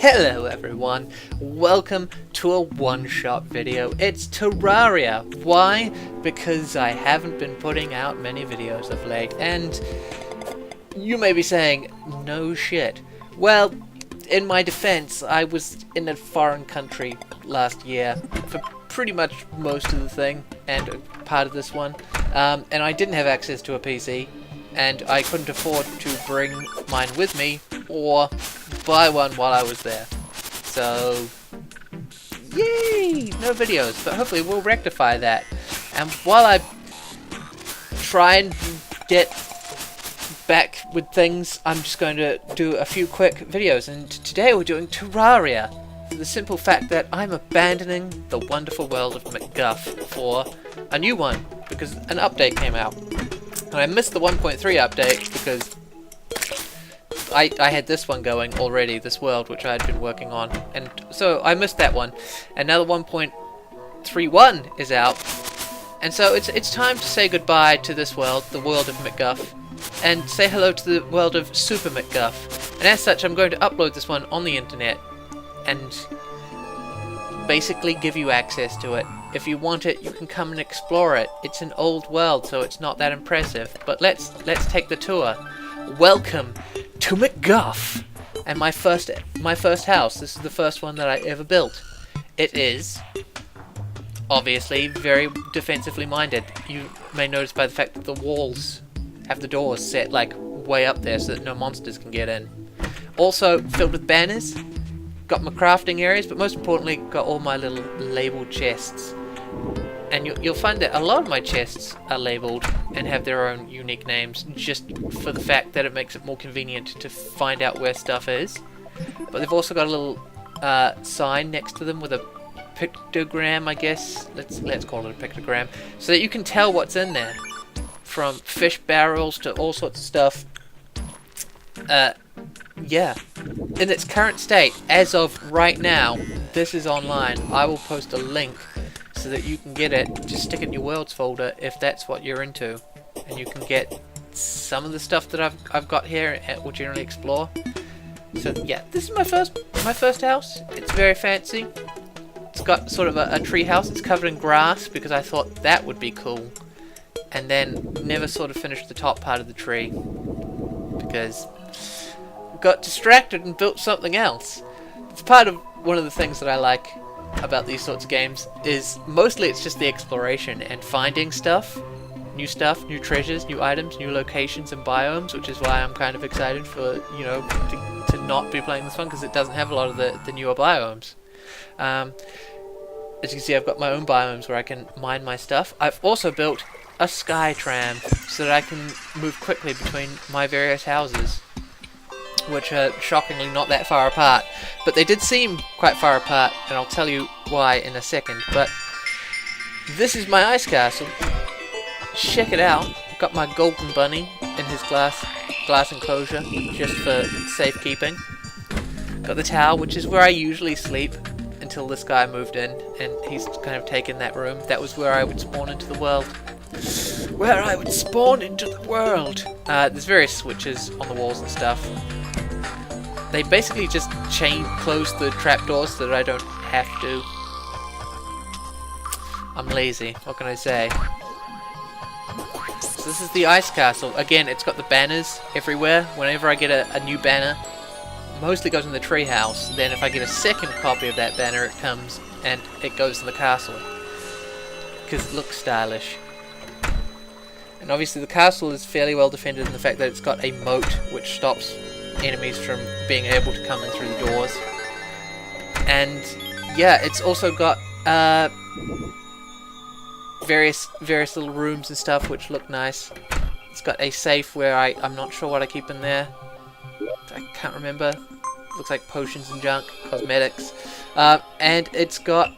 Hello everyone, welcome to a one-shot video. It's Terraria. Why? Because I haven't been putting out many videos of late, and you may be saying, no shit. Well, in my defense, I was in a foreign country last year for pretty much most of the thing, and part of this one, and I didn't have access to a PC, and I couldn't afford to bring mine with me, or buy one while I was there. So, yay! No videos, but hopefully we'll rectify that. And while I try and get back with things, I'm just going to do a few quick videos, and today we're doing Terraria. For the simple fact that I'm abandoning the wonderful world of McGuff for a new one, because an update came out. And I missed the 1.3 update because I had this one going already, this world, which I had been working on, and so I missed that one. And now the 1.31 is out, and so it's time to say goodbye to this world, the world of McGuff, and say hello to the world of Super McGuff. And as such, I'm going to upload this one on the internet and basically give you access to it. If you want it, you can come and explore it. It's an old world, so it's not that impressive, but let's take the tour. Welcome to McGuff, and my first house. This is the first one that I ever built. It is obviously very defensively minded. You may notice by the fact that the walls have the doors set like way up there so that no monsters can get in. Also filled with banners. Got my crafting areas, but most importantly got all my little labeled chests. And you'll find that a lot of my chests are labelled and have their own unique names, just for the fact that it makes it more convenient to find out where stuff is. But they've also got a little sign next to them with a pictogram, I guess. Let's call it a pictogram, so that you can tell what's in there, from fish barrels to all sorts of stuff. Yeah. In its current state, as of right now, this is online. I will post a link so that you can get it. Just stick it in your worlds folder if that's what you're into, and you can get some of the stuff that I've got here and will generally explore. So yeah, this is my first house. It's very fancy. It's got sort of a tree house. It's covered in grass because I thought that would be cool, and then never sort of finished the top part of the tree because got distracted and built something else. It's part of one of the things that I like about these sorts of games is mostly it's just the exploration and finding stuff, new treasures, new items, new locations and biomes, which is why I'm kind of excited for, you know, to not be playing this one because it doesn't have a lot of the newer biomes. As you can see, I've got my own biomes where I can mine my stuff. I've also built a sky tram so that I can move quickly between my various houses, which are shockingly not that far apart, but they did seem quite far apart, and I'll tell you why in a second. But this is my ice castle. Check it out. I've got my golden bunny in his glass enclosure just for safekeeping. Got the tower, which is where I usually sleep until this guy moved in, and he's kind of taken that room. That was where I would spawn into the world. There's various switches on the walls and stuff. They basically just close the trapdoors so that I don't have to. I'm lazy, what can I say? So this is the ice castle. Again, it's got the banners everywhere. Whenever I get a new banner, mostly goes in the tree house. Then if I get a second copy of that banner, it comes and it goes in the castle, because it looks stylish. And obviously the castle is fairly well defended in the fact that it's got a moat which stops enemies from being able to come in through the doors. And yeah, it's also got various little rooms and stuff which look nice. It's got a safe where I'm not sure what I keep in there. I can't remember. Looks like potions and junk, cosmetics. And it's got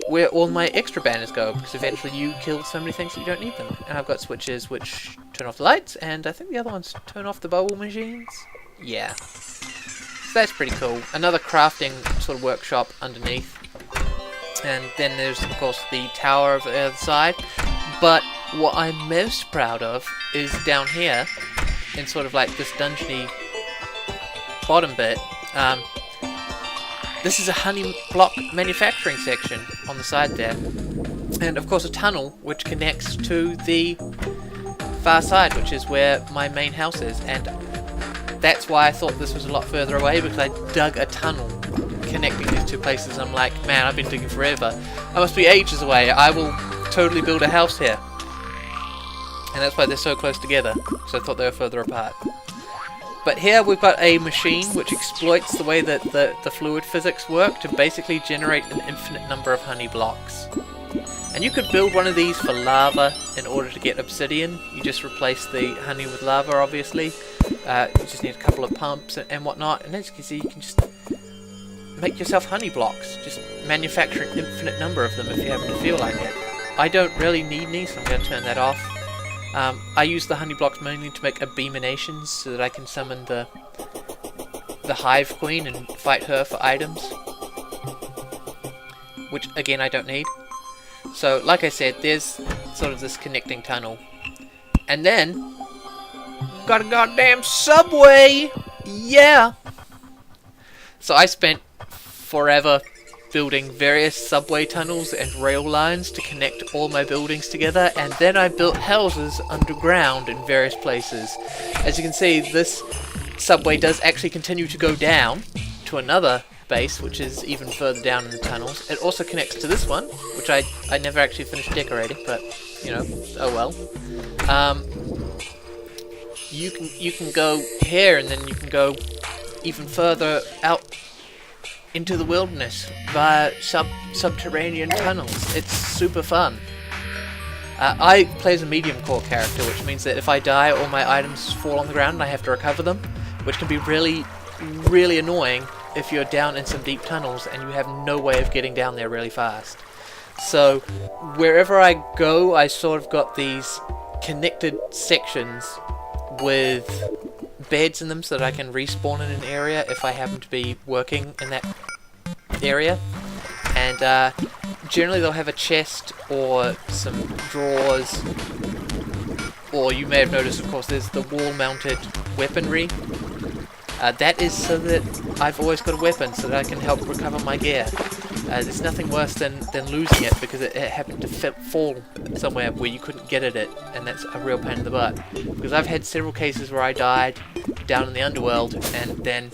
where all my extra banners go, because eventually you kill so many things that you don't need them. And I've got switches which turn off the lights, and I think the other ones turn off the bubble machines. Yeah. So that's pretty cool. Another crafting sort of workshop underneath. And then there's, of course, the tower over the other side. But what I'm most proud of is down here, in sort of like this dungeony bottom bit, this is a honey block manufacturing section on the side there. And of course a tunnel which connects to the far side, which is where my main house is. And that's why I thought this was a lot further away, because I dug a tunnel connecting these two places. I'm like, man, I've been digging forever. I must be ages away. I will totally build a house here. And that's why they're so close together. So I thought they were further apart. But here we've got a machine which exploits the way that the fluid physics work to basically generate an infinite number of honey blocks. And you could build one of these for lava in order to get obsidian. You just replace the honey with lava, obviously. You just need a couple of pumps and whatnot. And as you can see, you can just make yourself honey blocks. Just manufacture an infinite number of them if you happen to feel like it. I don't really need any, so I'm going to turn that off. I use the honey blocks mainly to make abominations so that I can summon the hive queen and fight her for items. Which, again, I don't need. So, like I said, there's sort of this connecting tunnel. And then, got a goddamn subway! Yeah! So I spent forever building various subway tunnels and rail lines to connect all my buildings together, and then I built houses underground in various places. As you can see, this subway does actually continue to go down to another base, which is even further down in the tunnels. It also connects to this one, which I never actually finished decorating, but, you know, oh well. You can go here, and then you can go even further out into the wilderness via subterranean tunnels. It's super fun. I play as a medium core character, which means that if I die, all my items fall on the ground and I have to recover them, which can be really, really annoying if you're down in some deep tunnels and you have no way of getting down there really fast. So wherever I go, I sort of got these connected sections with beds in them so that I can respawn in an area if I happen to be working in that area. And generally they'll have a chest or some drawers, or you may have noticed, of course, there's the wall-mounted weaponry. That is so that I've always got a weapon so that I can help recover my gear. There's nothing worse than losing it because it happened to fall somewhere where you couldn't get at it, and that's a real pain in the butt. Because I've had several cases where I died down in the underworld, and then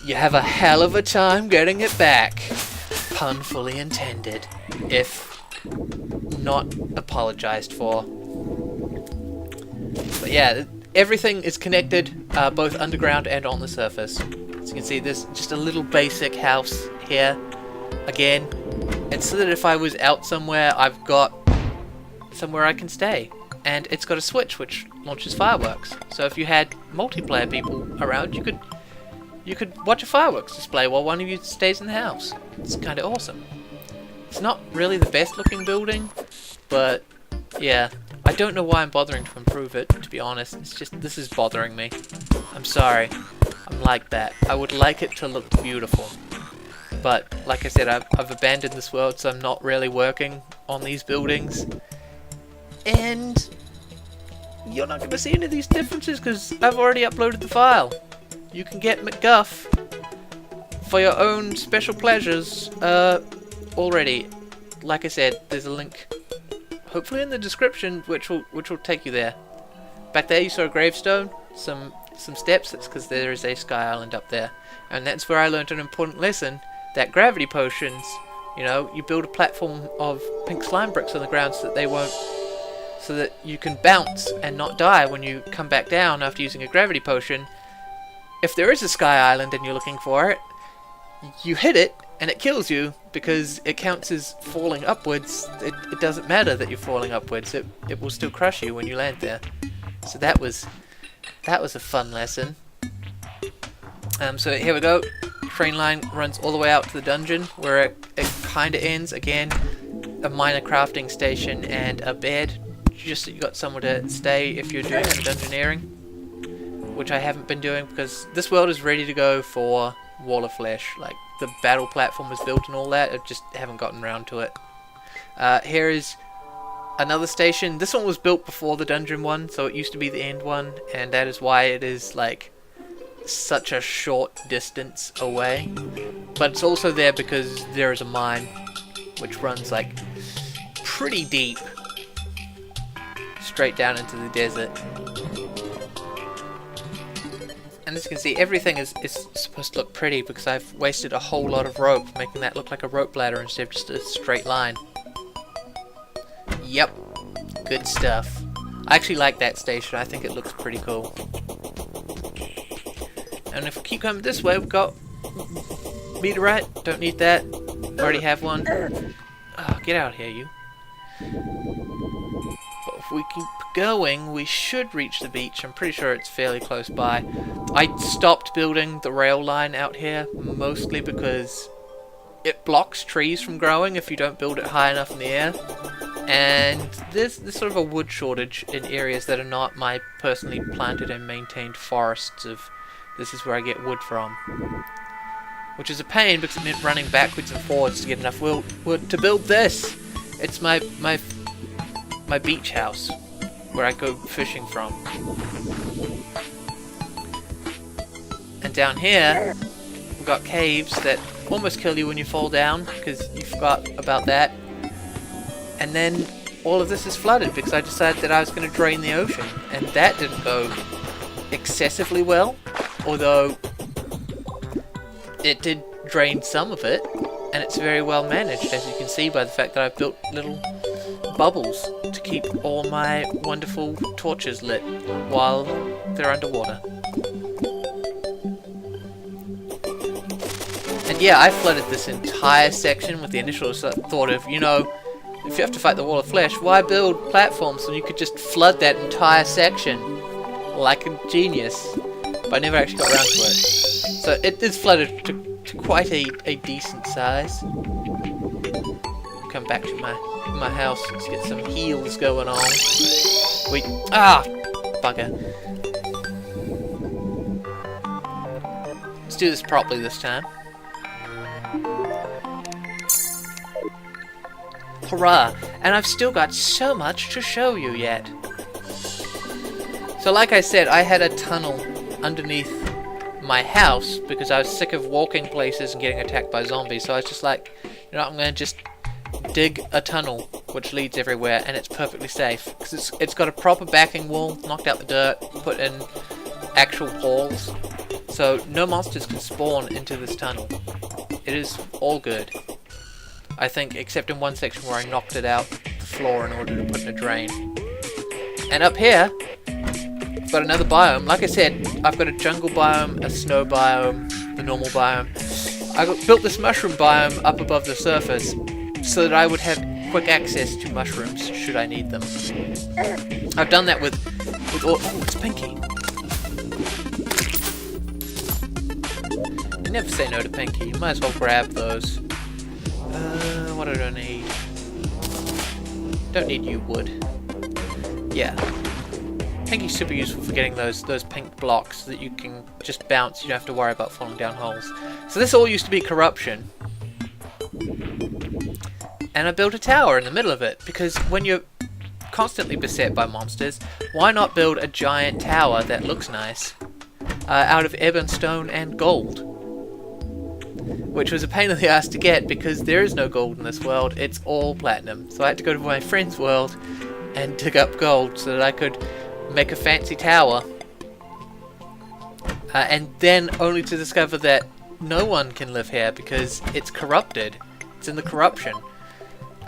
you have a hell of a time getting it back. Pun fully intended, if not apologized for. But yeah, everything is connected, both underground and on the surface. As you can see, there's just a little basic house here. Again, it's so that if I was out somewhere, I've got somewhere I can stay. And it's got a switch which launches fireworks. So if you had multiplayer people around, you could watch a fireworks display while one of you stays in the house. It's kind of awesome. It's not really the best looking building, but yeah, I don't know why I'm bothering to improve it, to be honest. It's just, this is bothering me. I'm sorry. I'm like that. I would like it to look beautiful. But, like I said, I've abandoned this world, so I'm not really working on these buildings. And you're not going to see any of these differences because I've already uploaded the file. You can get McGuff for your own special pleasures already. Like I said, there's a link, hopefully in the description, which will take you there. Back there you saw a gravestone, some steps. That's because there is a sky island up there, and that's where I learned an important lesson. That gravity potions, you know, you build a platform of pink slime bricks on the ground so that you can bounce and not die when you come back down after using a gravity potion. If there is a sky island and you're looking for it, you hit it and it kills you because it counts as falling upwards. It doesn't matter that you're falling upwards. It will still crush you when you land there. So that was a fun lesson. So here we go. Train line runs all the way out to the dungeon where it kind of ends. Again, a minor crafting station and a bed, just so you got somewhere to stay if you're doing some dungeoneering, which I haven't been doing because this world is ready to go for Wall of Flesh. Like, the battle platform is built and all that, I just haven't gotten around to it. Here is another station. This one was built before the dungeon one, so it used to be the end one, and that is why it is like such a short distance away. But it's also there because there is a mine which runs like pretty deep straight down into the desert. And as you can see, everything is supposed to look pretty because I've wasted a whole lot of rope, making that look like a rope ladder instead of just a straight line. Yep, good stuff. I actually like that station. I think it looks pretty cool. And if we keep coming this way, we've got meteorite. Don't need that. Already have one. Oh, get out here, you. But if we keep going, we should reach the beach. I'm pretty sure it's fairly close by. I stopped building the rail line out here mostly because it blocks trees from growing if you don't build it high enough in the air. And there's sort of a wood shortage in areas that are not my personally planted and maintained forests of this is where I get wood from. Which is a pain because it meant running backwards and forwards to get enough wood to build this. It's my beach house where I go fishing from. And down here we've got caves that almost kill you when you fall down because you forgot about that. And then all of this is flooded because I decided that I was going to drain the ocean, and that didn't go excessively well, although it did drain some of it, and it's very well managed, as you can see by the fact that I've built little bubbles to keep all my wonderful torches lit while they're underwater. And yeah, I flooded this entire section with the initial thought of, you know, if you have to fight the wall of flesh, why build platforms when you could just flood that entire section like a genius? But I never actually got around to it. So it is flooded to quite a decent size. Come back to my house. Let's get some heals going on. Wait, bugger. Let's do this properly this time. Hurrah! And I've still got so much to show you yet. So like I said, I had a tunnel underneath my house because I was sick of walking places and getting attacked by zombies. So I was just like, you know, I'm going to just dig a tunnel which leads everywhere, and it's perfectly safe because it's got a proper backing wall, knocked out the dirt, put in actual walls, so no monsters can spawn into this tunnel. It is all good, I think, except in one section where I knocked it out the floor in order to put in a drain. And up here, I've got another biome. Like I said, I've got a jungle biome, a snow biome, the normal biome. I built this mushroom biome up above the surface so that I would have quick access to mushrooms should I need them. I've done that with all... Oh, it's Pinky. You never say no to Pinky. You might as well grab those. What do I need? Don't need you, wood. Yeah. Pinky's super useful for getting those pink blocks that you can just bounce. You don't have to worry about falling down holes. So this all used to be corruption. And I built a tower in the middle of it, because when you're constantly beset by monsters, why not build a giant tower that looks nice out of ebon stone and gold? Which was a pain in the ass to get because there is no gold in this world, it's all platinum. So I had to go to my friend's world and dig up gold so that I could make a fancy tower. And then only to discover that no one can live here because it's corrupted. It's in the corruption.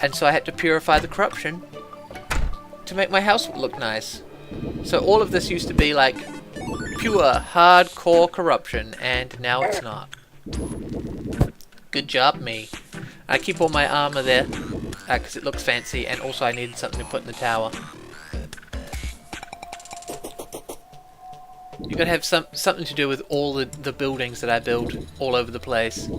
And so I had to purify the corruption to make my house look nice. So all of this used to be like pure, hardcore corruption, and now it's not. Good job, me. I keep all my armor there because it looks fancy, and also I needed something to put in the tower. You gotta have something to do with all the buildings that I build all over the place.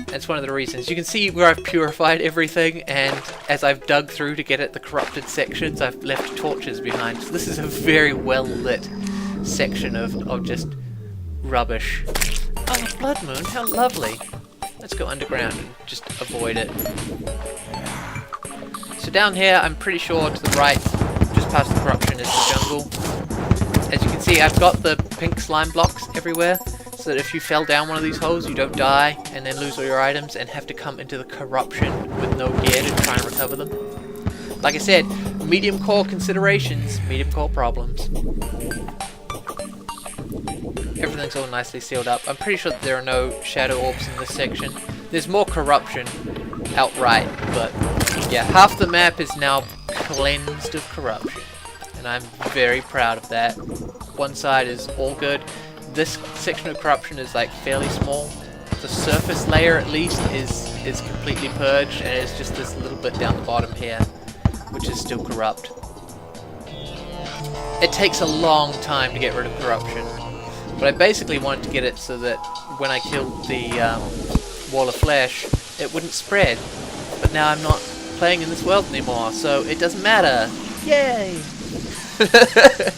That's one of the reasons. You can see where I've purified everything, and as I've dug through to get at the corrupted sections, I've left torches behind. So this is a very well lit section of just rubbish. Oh, blood moon, how lovely. Let's go underground and just avoid it. So down here, I'm pretty sure to the right, just past the corruption, is the jungle. As you can see, I've got the pink slime blocks everywhere, so that if you fell down one of these holes, you don't die and then lose all your items and have to come into the corruption with no gear to try and recover them. Like I said, medium core considerations, medium core problems. Everything's all nicely sealed up. I'm pretty sure that there are no shadow orbs in this section. There's more corruption outright, but yeah, half the map is now cleansed of corruption, and I'm very proud of that. One side is all good. This section of corruption is like fairly small. The surface layer at least is completely purged, and it's just this little bit down the bottom here, which is still corrupt. It takes a long time to get rid of corruption, but I basically wanted to get it so that when I killed the wall of flesh, it wouldn't spread. But now I'm not playing in this world anymore, so it doesn't matter. Yay! The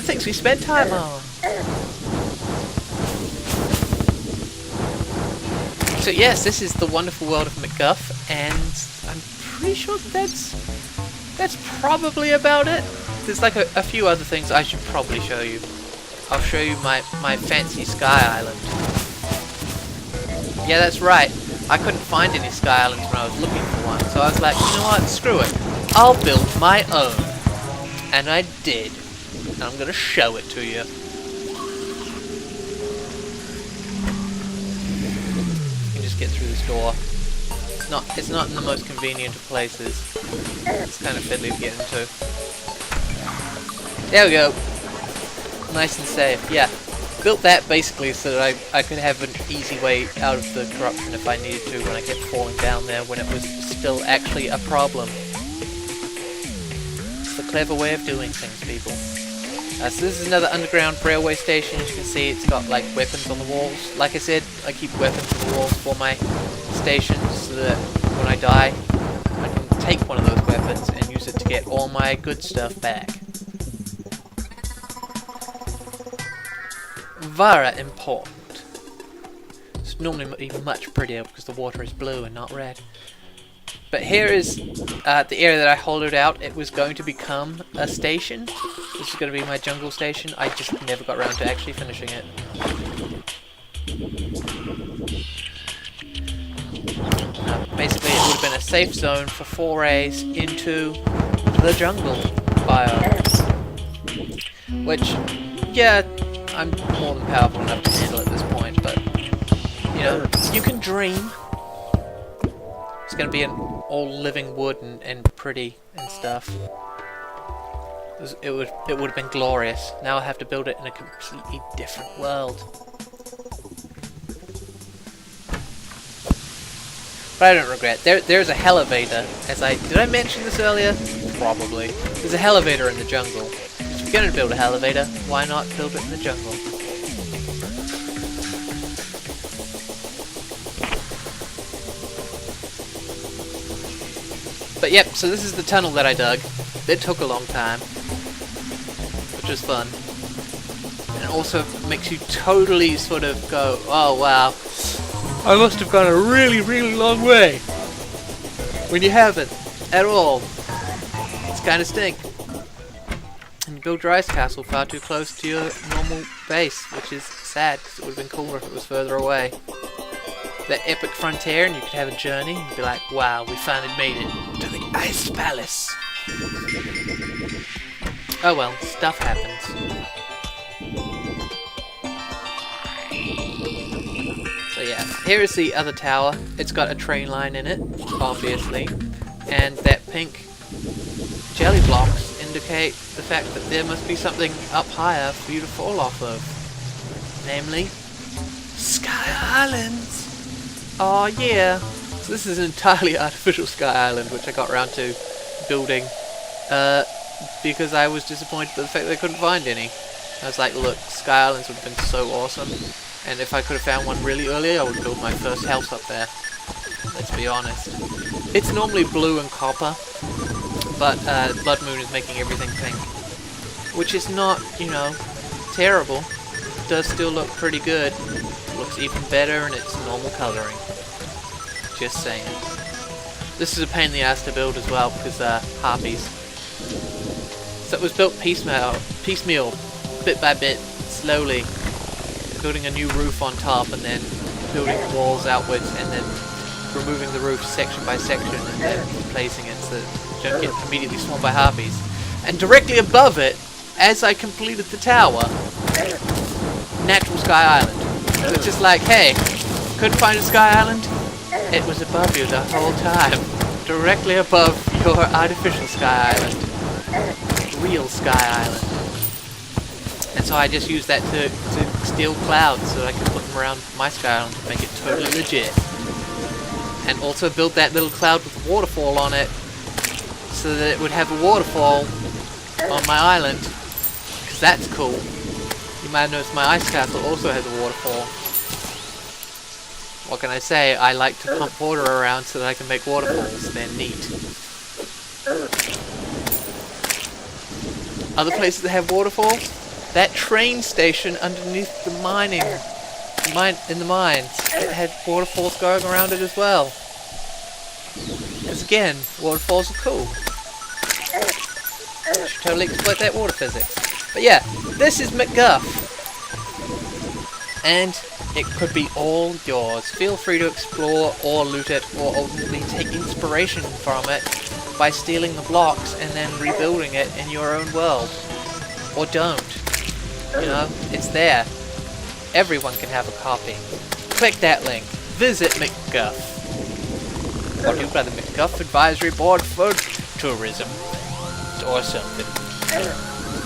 things we spent time on. So yes, this is the wonderful world of McGuff, and I'm pretty sure that's probably about it. There's like a few other things I should probably show you. I'll show you my fancy sky island. Yeah, that's right. I couldn't find any sky islands when I was looking for one, so I was like, you know what, screw it. I'll build my own. And I did. And I'm gonna show it to you. You can just get through this door. It's not in the most convenient of places. It's kind of fiddly to get into. There we go. Nice and safe. Yeah. Built that basically so that I could have an easy way out of the corruption if I needed to when I kept falling down there when it was still actually a problem. It's the clever way of doing things, people. So this is another underground railway station. As you can see, it's got like weapons on the walls. Like I said, I keep weapons on the walls for my stations so that when I die, I can take one of those weapons and use it to get all my good stuff back. Vara important. It's normally even much prettier because the water is blue and not red. But here is the area that I hollowed out. It was going to become a station. This is going to be my jungle station. I just never got around to actually finishing it. Basically, it would have been a safe zone for forays into the jungle biome. Which, yeah, I'm more than powerful enough to handle at this point, but, you know, you can dream. It's going to be an all-living wood and pretty and stuff. It would have been glorious. Now I have to build it in a completely different world. But I don't regret. There's a elevator. Did I mention this earlier? Probably. There's a elevator in the jungle. If you're going to build a elevator, why not build it in the jungle? But yep, so this is the tunnel that I dug. It took a long time, which was fun. And it also makes you totally sort of go, oh wow, I must have gone a really, really long way. When you haven't, at all. It's kind of stink. And you build your ice castle far too close to your normal base, which is sad, because it would have been cooler if it was further away. That epic frontier, and you could have a journey and be like, wow, we finally made it to the Ice Palace. Oh well, stuff happens. So yeah, here is the other tower. It's got a train line in it, obviously, and that pink jelly blocks indicate the fact that there must be something up higher for you to fall off of. Namely, Sky Islands! Oh yeah! So this is an entirely artificial Sky Island, which I got around to building, because I was disappointed by the fact that I couldn't find any. I was like, look, Sky Islands would have been so awesome, and if I could have found one really early, I would build my first house up there. Let's be honest. It's normally blue and copper, but Blood Moon is making everything pink. Which is not, you know, terrible. It does still look pretty good. Looks even better in its normal colouring. Just saying. This is a pain in the ass to build as well because harpies. So it was built piecemeal, bit by bit, slowly. building a new roof on top, and then building walls outwards, and then removing the roof section by section, and then replacing it so that you don't get immediately swarmed by harpies. And directly above it, as I completed the tower, natural Sky Island. So it's just like, hey, couldn't find a Sky Island? It was above you the whole time. Directly above your artificial Sky Island. Real Sky Island. And so I just used that to steal clouds so that I could put them around my Sky Island to make it totally legit. And also build that little cloud with a waterfall on it so that it would have a waterfall on my island. Because that's cool. You might have noticed my ice castle also has a waterfall. What can I say? I like to pump water around so that I can make waterfalls. They're neat. Other places that have waterfalls? That train station underneath the in the mines, it had waterfalls going around it as well. Because again, waterfalls are cool. I should totally exploit that water physics. But yeah, this is McGuff. And it could be all yours. Feel free to explore or loot it, or ultimately take inspiration from it by stealing the blocks and then rebuilding it in your own world. Or don't. You know, it's there. Everyone can have a copy. Click that link. Visit McGuff. Or do by the McGuff Advisory Board for Tourism. Or something.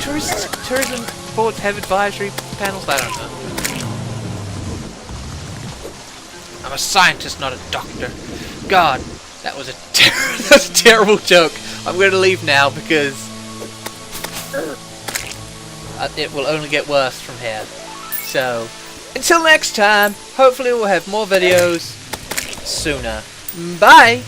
Tourism boards have advisory panels? I don't know. I'm a scientist, not a doctor. God, that was that's a terrible joke. I'm going to leave now because it will only get worse from here. So, until next time, hopefully we'll have more videos sooner. Bye!